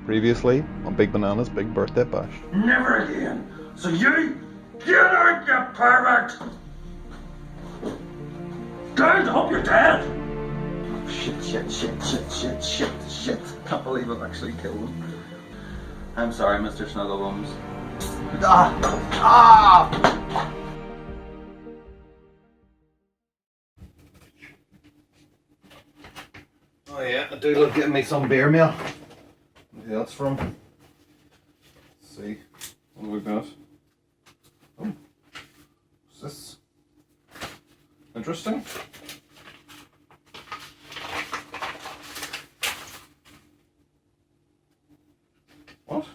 Previously on Big Banana's Big Birthday Bash. Never again. So you get out, you pervert! God, I hope you're dead! Shit. Can't believe I've actually killed him. I'm sorry, Mr. Snugglebums. Oh yeah, I do love getting me some beer meal. Yeah, that's from. Let's see. What have we got? Oh. What's this? Interesting. What?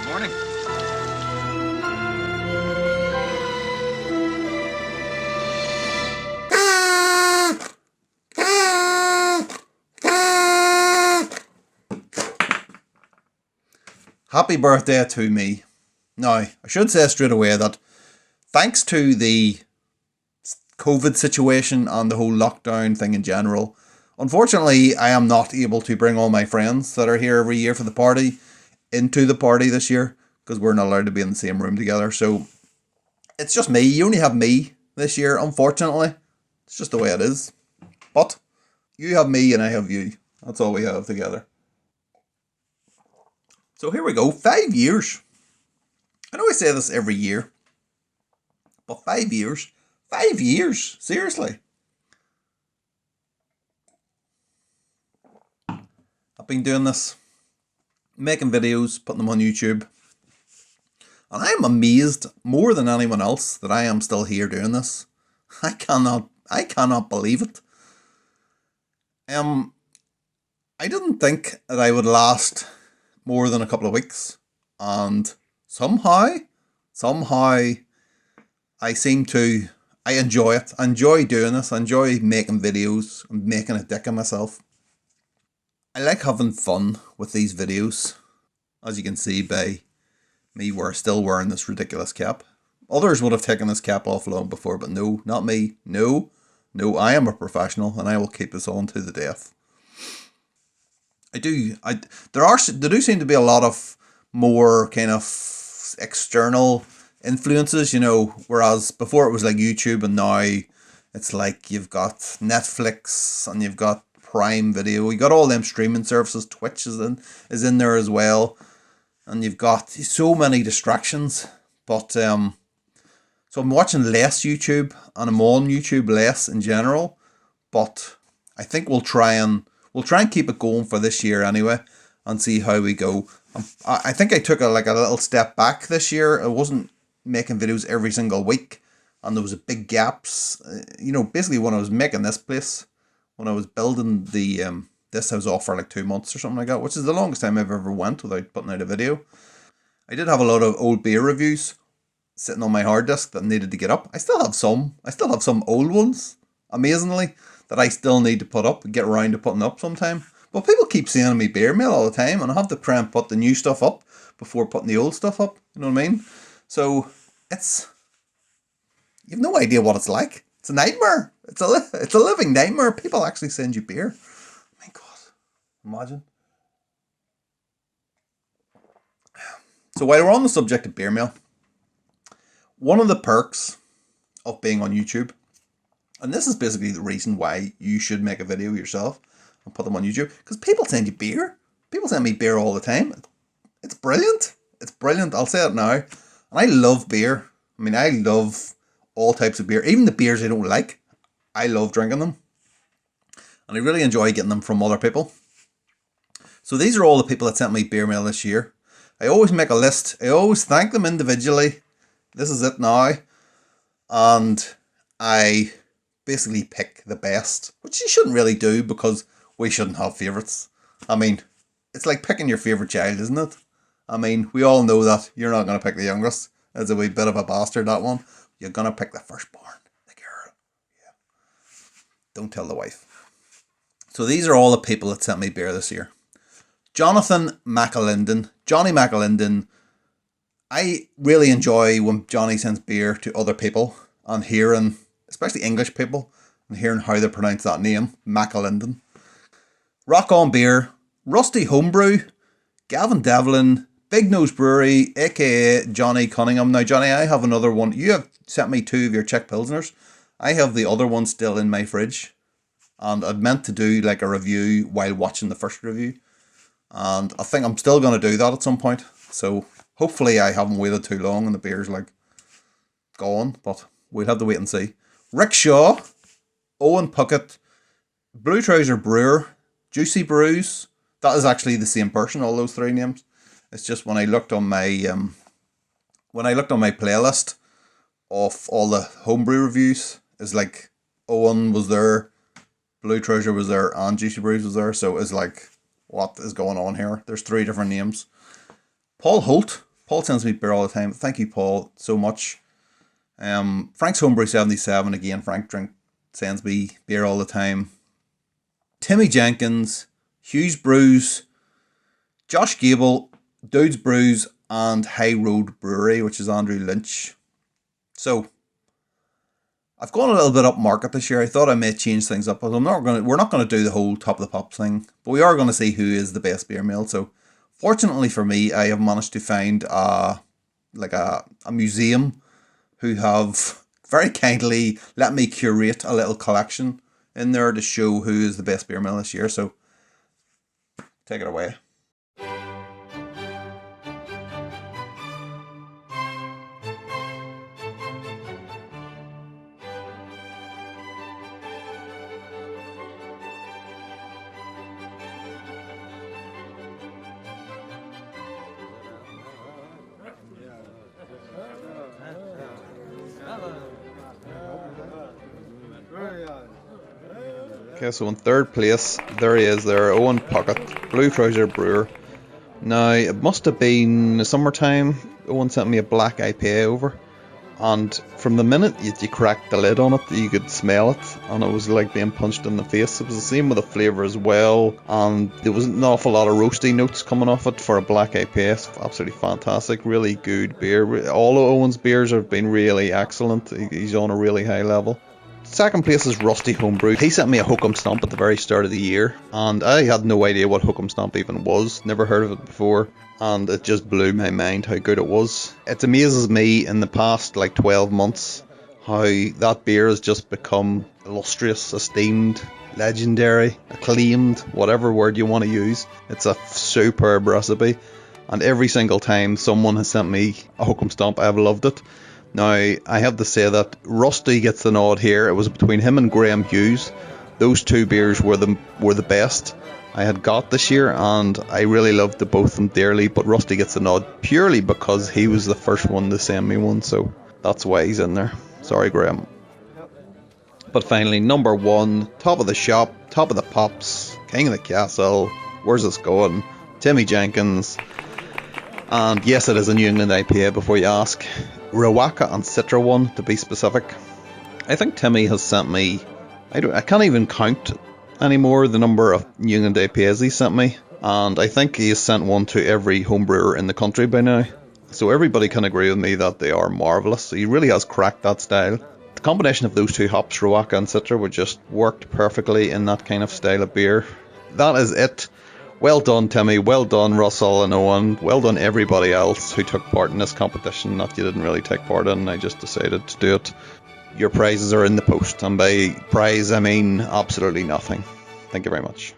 Morning. Happy birthday to me. Now, I should say straight away that thanks to the COVID situation and the whole lockdown thing in general, unfortunately, I am not able to bring all my friends that are here every year for the party into the party this year because we're not allowed to be in the same room together. So it's just me. You only have me this year, unfortunately. It's just the way it is. But you have me and I have you. That's all we have together. So here we go. 5 years. I know I say this every year, but 5 years. 5 years. Seriously. I've been doing this, making videos, putting them on YouTube. And I'm amazed more than anyone else that I am still here doing this. I cannot believe it. I didn't think that I would last more than a couple of weeks, and somehow I enjoy it. I enjoy doing this. I enjoy making videos and making a dick of myself. I like having fun with these videos, as you can see by me still wearing this ridiculous cap. Others would have taken this cap off long before, but no, not me. No, I am a professional and I will keep this on to the death. There do seem to be a lot of more kind of external influences, you know, whereas before it was like YouTube and now it's like you've got Netflix and you've got Prime Video, you got all them streaming services, Twitch is in there as well, and you've got so many distractions. But so I'm watching less YouTube and I'm on YouTube less in general, but I think we'll try and keep it going for this year anyway and see how we go. I think I took a little step back this year. I wasn't making videos every single week and there was a big gaps. You know, basically when I was making this place, when I was building the this house off for like 2 months or something like that, which is the longest time I've ever went without putting out a video. I did have a lot of old beer reviews sitting on my hard disk that needed to get up. I still have some old ones, amazingly, that I still need to put up and get around to putting up sometime. But people keep sending me beer mail all the time and I have to try and put the new stuff up before putting the old stuff up. You know what I mean? So you have no idea what it's like. It's a nightmare. It's a living nightmare. People actually send you beer. My God, imagine. So while we're on the subject of beer mail, One of the perks of being on YouTube, and this is basically the reason why you should make a video yourself and put them on YouTube, because people send you beer. People send me beer all the time. It's brilliant. It's brilliant. I'll say it now. And I love beer. I mean, I love all types of beer. Even the beers I don't like, I love drinking them. And I really enjoy getting them from other people. So these are all the people that sent me beer mail this year. I always make a list. I always thank them individually. This is it now. And I basically pick the best, which you shouldn't really do because we shouldn't have favourites. I mean, it's like picking your favourite child, isn't it? I mean, we all know that you're not going to pick the youngest. It's a wee bit of a bastard, that one. You're going to pick the firstborn, the girl. Yeah. Don't tell the wife. So these are all the people that sent me beer this year. Jonathan McAlinden. Johnny McAlinden. I really enjoy when Johnny sends beer to other people and hearing, especially English people, and hearing how they pronounce that name, McAlinden. Rock On Beer, Rusty Homebrew, Gavin Devlin, Big Nose Brewery, aka Johnny Cunningham. Now, Johnny, I have another one. You have sent me 2 of your Czech Pilsners. I have the other one still in my fridge. And I'd meant to do like a review while watching the first review. And I think I'm still going to do that at some point. So hopefully I haven't waited too long and the beer's like gone. But we'll have to wait and see. Rick Shaw, Owen Puckett, Blue Trouser Brewer, Juicy Brews. That is actually the same person, all those 3 names. It's just when I looked on my playlist of all the homebrew reviews, it's like Owen was there, Blue Trouser was there, and Juicy Brews was there. So it's like, what is going on here? There's 3 different names. Paul Holt. Paul sends me beer all the time. Thank you, Paul, so much. Frank's Homebrew 77 again. Frank sends me beer all the time. Timmy Jenkins, Hughes Brews, Josh Gable, Dudes Brews, and High Road Brewery, which is Andrew Lynch. So I've gone a little bit up market this year. I thought I may change things up, but we're not gonna do the whole top of the pops thing. But we are gonna see who is the best beer mail. So fortunately for me, I have managed to find a museum who have very kindly let me curate a little collection in there to show who is the best beer mail this year. So take it away. Okay, so in 3rd place, there he is there, Owen Puckett, Blue Trouser Brewer. Now, it must have been summertime. Owen sent me a black IPA over, and from the minute you cracked the lid on it, you could smell it, and it was like being punched in the face. It was the same with the flavour as well, and there was an awful lot of roasty notes coming off it for a black IPA. It's absolutely fantastic, really good beer. All of Owen's beers have been really excellent. He's on a really high level. 2nd place is Rusty Homebrew. He sent me a Hook'em Stomp at the very start of the year, and I had no idea what Hook'em Stomp even was. Never heard of it before, and it just blew my mind how good it was. It amazes me in the past like 12 months how that beer has just become illustrious, esteemed, legendary, acclaimed, whatever word you want to use. It's a superb recipe, and every single time someone has sent me a Hook'em Stomp, I have loved it. Now, I have to say that Rusty gets the nod here. It was between him and Graham Hughes. Those 2 beers were the best I had got this year, and I really loved the both of them dearly, but Rusty gets the nod purely because he was the first one to send me one, so that's why he's in there. Sorry, Graham. But finally, number 1, top of the shop, top of the pops, king of the castle, where's this going? Timmy Jenkins. And yes, it is a New England IPA before you ask. Rawaka and Citra one, to be specific. I think Timmy has sent me, I can't even count anymore the number of New England IPAs he sent me, and I think he has sent one to every homebrewer in the country by now. So everybody can agree with me that they are marvellous. He really has cracked that style. The combination of those 2 hops, Rawaka and Citra, would just worked perfectly in that kind of style of beer. That is it. Well done, Timmy. Well done, Russell and Owen. Well done, everybody else who took part in this competition that you didn't really take part in. I just decided to do it. Your prizes are in the post, and by prize I mean absolutely nothing. Thank you very much.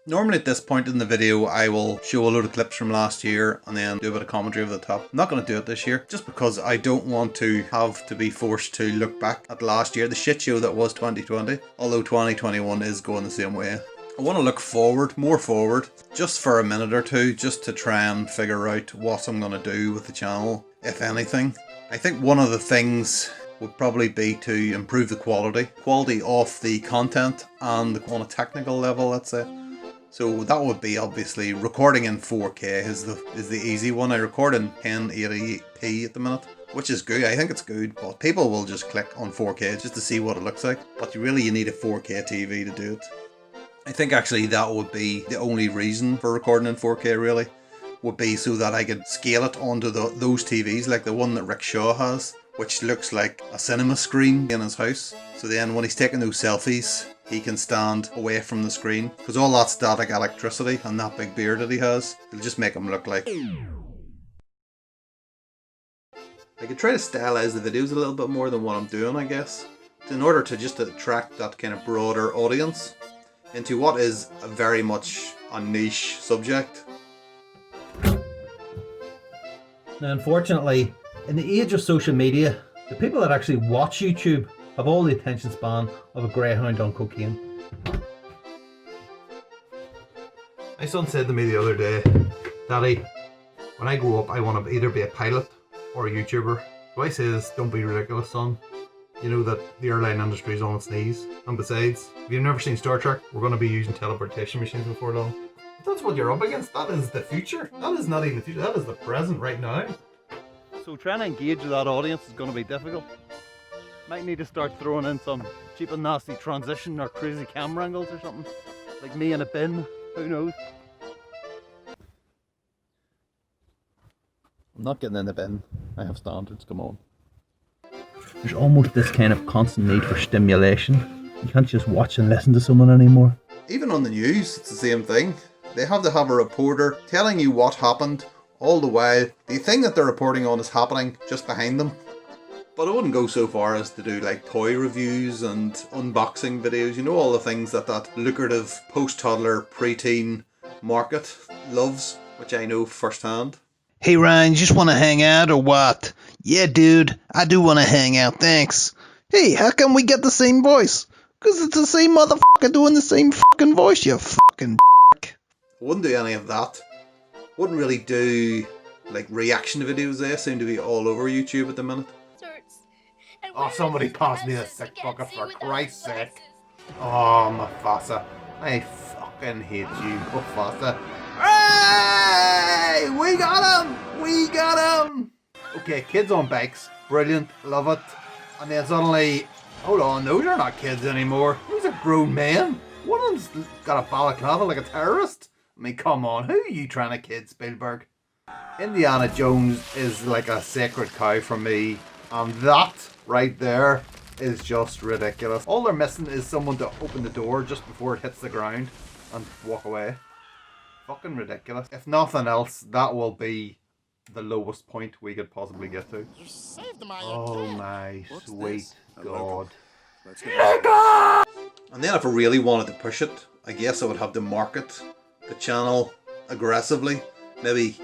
Normally at this point in the video I will show a load of clips from last year and then do a bit of commentary over the top. I'm not going to do it this year just because I don't want to have to be forced to look back at last year, the shit show that was 2020, although 2021 is going the same way. I want to look forward, more forward, just for a minute or two, just to try and figure out what I'm going to do with the channel, if anything. I think one of the things would probably be to improve the quality of the content and on a technical level, let's say. So that would be obviously recording in 4K is the easy one. I record in 1080p at the minute, which is good. I think it's good, but people will just click on 4K just to see what it looks like. But you need a 4K TV to do it. I think actually that would be the only reason for recording in 4K really, would be so that I could scale it onto those TVs like the one that Rick Shaw has, which looks like a cinema screen in his house. So then when he's taking those selfies, he can stand away from the screen, because all that static electricity and that big beard that he has, it'll just make him look like... I could try to stylize the videos a little bit more than what I'm doing, I guess, in order to just attract that kind of broader audience into what is a very much a niche subject. Now unfortunately, in the age of social media, the people that actually watch YouTube have all the attention span of a greyhound on cocaine. My son said to me the other day, "Daddy, when I grow up I want to either be a pilot or a YouTuber." So I says, "Don't be ridiculous, son. You know that the airline industry is on its knees. And besides, if you've never seen Star Trek, we're going to be using teleportation machines before long." But that's what you're up against. That is the future. That is not even the future. That is the present right now. So trying to engage with that audience is going to be difficult. Might need to start throwing in some cheap and nasty transition or crazy camera angles or something. Like me in a bin. Who knows? I'm not getting in the bin. I have standards, come on. There's almost this kind of constant need for stimulation. You can't just watch and listen to someone anymore. Even on the news, it's the same thing. They have to have a reporter telling you what happened all the while. The thing that they're reporting on is happening just behind them. But I wouldn't go so far as to do like toy reviews and unboxing videos. You know, all the things that lucrative post-toddler preteen market loves, which I know firsthand. Hey Ryan, you just want to hang out or what? Yeah dude, I do want to hang out, thanks. Hey, how come we get the same voice? Cause it's the same motherfucker doing the same fucking voice, you fucking d***. I wouldn't do any of that. Wouldn't really do like reaction videos. They seem to be all over YouTube at the minute. Oh, somebody pass me a sick bucket for Christ's sake. Oh, Mufasa. I fucking hate you, Mufasa. Hey! We got him! We got him! Okay, kids on bikes. Brilliant. Love it. And then suddenly, hold on, those are not kids anymore. Those are grown men. One of them's got a balaclava like a terrorist. I mean, come on. Who are you trying to kid, Spielberg? Indiana Jones is like a sacred cow for me. And that right there is just ridiculous. All they're missing is someone to open the door just before it hits the ground and walk away. Fucking ridiculous. If nothing else, that will be the lowest point we could possibly get to. Oh my sweet God. And then if I really wanted to push it, I guess I would have to market the channel aggressively. Maybe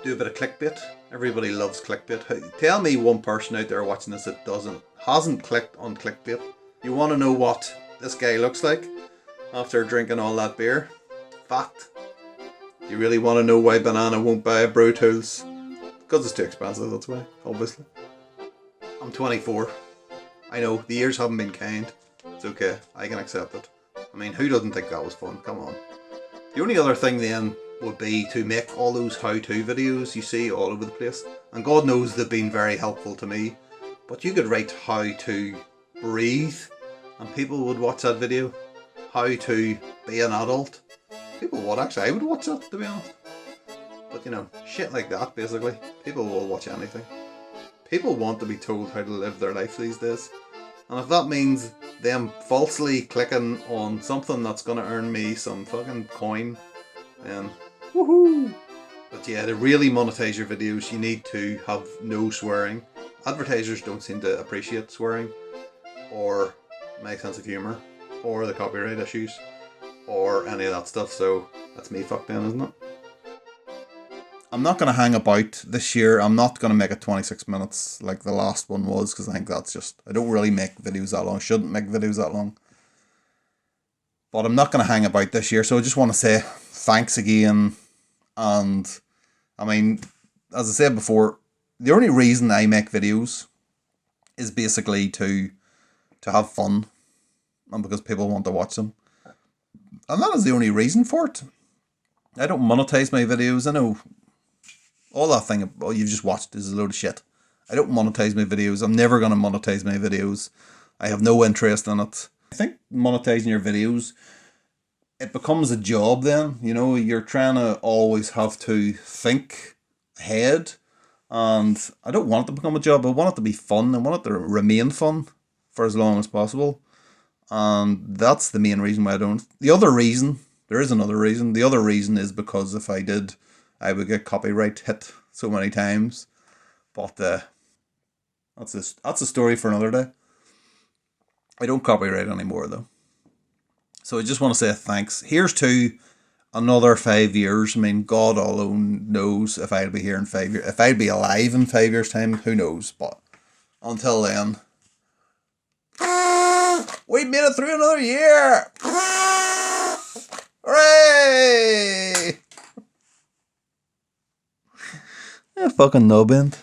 do a bit of clickbait. Everybody loves clickbait. Tell me one person out there watching this that hasn't clicked on clickbait. You want to know what this guy looks like after drinking all that beer? Fat. You really want to know why Banana won't buy a Brew Tools? Because it's too expensive, that's why, obviously. I'm 24. I know, the years haven't been kind. It's okay, I can accept it. I mean, who doesn't think that was fun? Come on. The only other thing then would be to make all those how-to videos you see all over the place. And God knows they've been very helpful to me. But you could write how to breathe and people would watch that video. How to be an adult. People would actually. I would watch that, to be honest. But you know, shit like that basically. People will watch anything. People want to be told how to live their life these days. And if that means them falsely clicking on something that's gonna earn me some fucking coin, then woohoo! But yeah, to really monetize your videos, you need to have no swearing. Advertisers don't seem to appreciate swearing, or my sense of humour, or the copyright issues, or any of that stuff, so that's me fucked in, isn't it? I'm not going to hang about this year. I'm not going to make it 26 minutes like the last one was, because I think that's just, I don't really make videos that long. Shouldn't make videos that long. But I'm not going to hang about this year, so I just want to say thanks again. And I mean, as I said before, the only reason I make videos is basically to have fun, and because people want to watch them. And that is the only reason for it. I don't monetize my videos. I know all that thing you've just watched is a load of shit. I don't monetize my videos. I'm never going to monetize my videos. I have no interest in it. I think monetizing your videos, it becomes a job then. You know, you're trying to always have to think ahead. And I don't want it to become a job. I want it to be fun. I want it to remain fun for as long as possible. And that's the main reason why I don't. The other reason, there is another reason. The other reason is because if I did, I would get copyright hit so many times. But that's a story for another day. I don't copyright anymore though. So I just want to say thanks. Here's to another 5 years. I mean, God alone knows if I'll be here in 5 years. If I'd be alive in 5 years' time, who knows? But until then, we made it through another year. Hooray! Yeah, fucking no bend.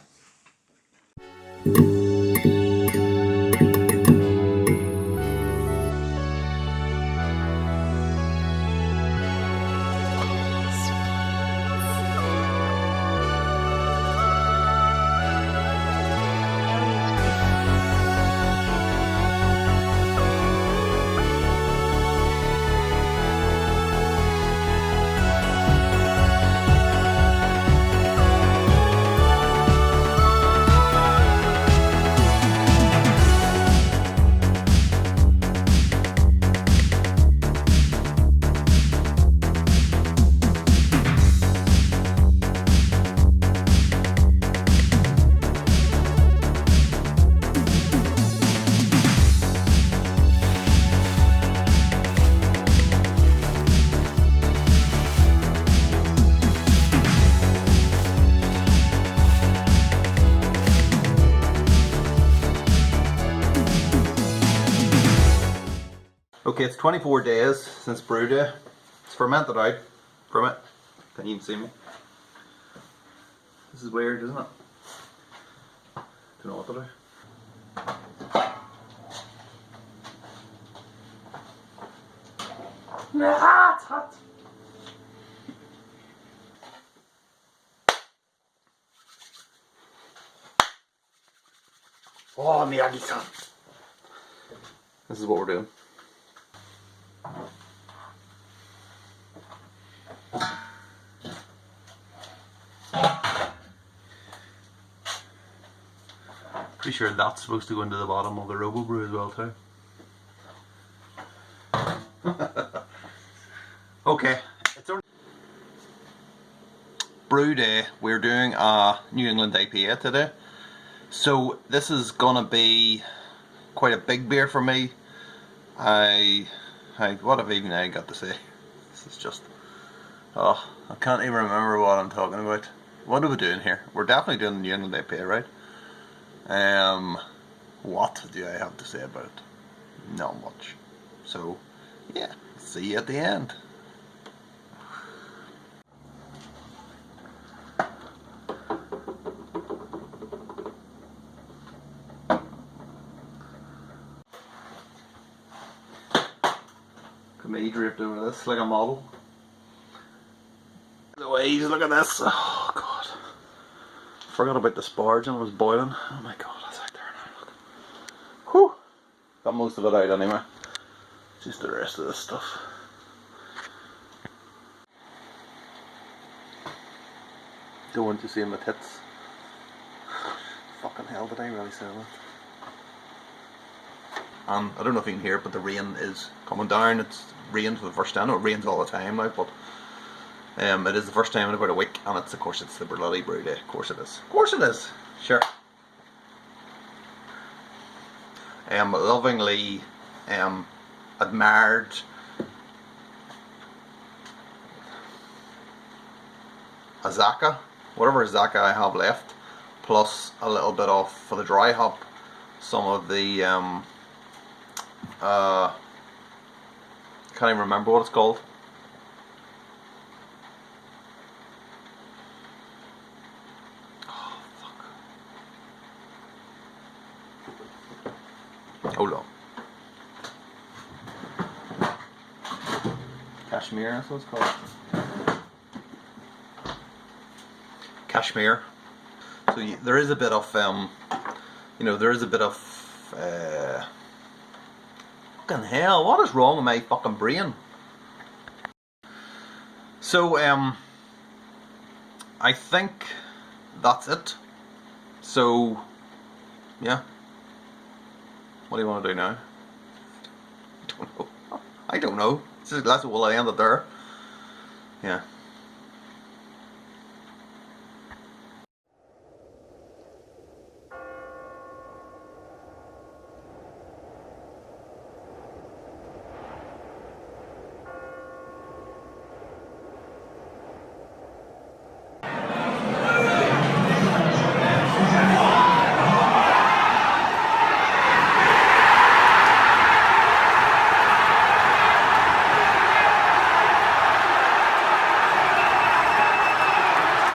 Okay, it's 24 days since brew day. It's fermented out from it. Can you even see me? This is weird, isn't it? Don't know what to do. It's hot. Oh, Miyagi-san. This is what we're doing. Pretty sure that's supposed to go into the bottom of the Robo Brew as well too. Okay, it's only brew day. We're doing a New England IPA today. So this is gonna be quite a big beer for me. What have even I got to say? This is just, I can't even remember what I'm talking about. What are we doing here? We're definitely doing the New England IPA, right? What do I have to say about it? Not much. So, yeah, see you at the end. Look at me draped over this like a model. Louise, look at this. Oh god. Forgot about the sparge and it was boiling. Oh my god, that's out there now. Look. Whew. Got most of it out anyway. Just the rest of this stuff. Don't want to see my tits. Fucking hell, did I really say that? and I don't know if you can hear it, but the rain is coming down. It's rained for the first time. I know it rains all the time now, but it is the first time in about a week, and of course it's the bloody brew day. Of course it is. Of course it is. Sure. Lovingly admired Azaka, whatever Azaka I have left, plus a little bit of, for the dry hop, some of the can't even remember what it's called. Oh fuck. Hold on. Cashmere, that's what it's called. Cashmere. So there is a bit of there is a bit of fucking hell, what is wrong with my fucking brain? So I think that's it. So yeah, what do you want to do now? I don't know. This is, that's, will I end it there? Yeah.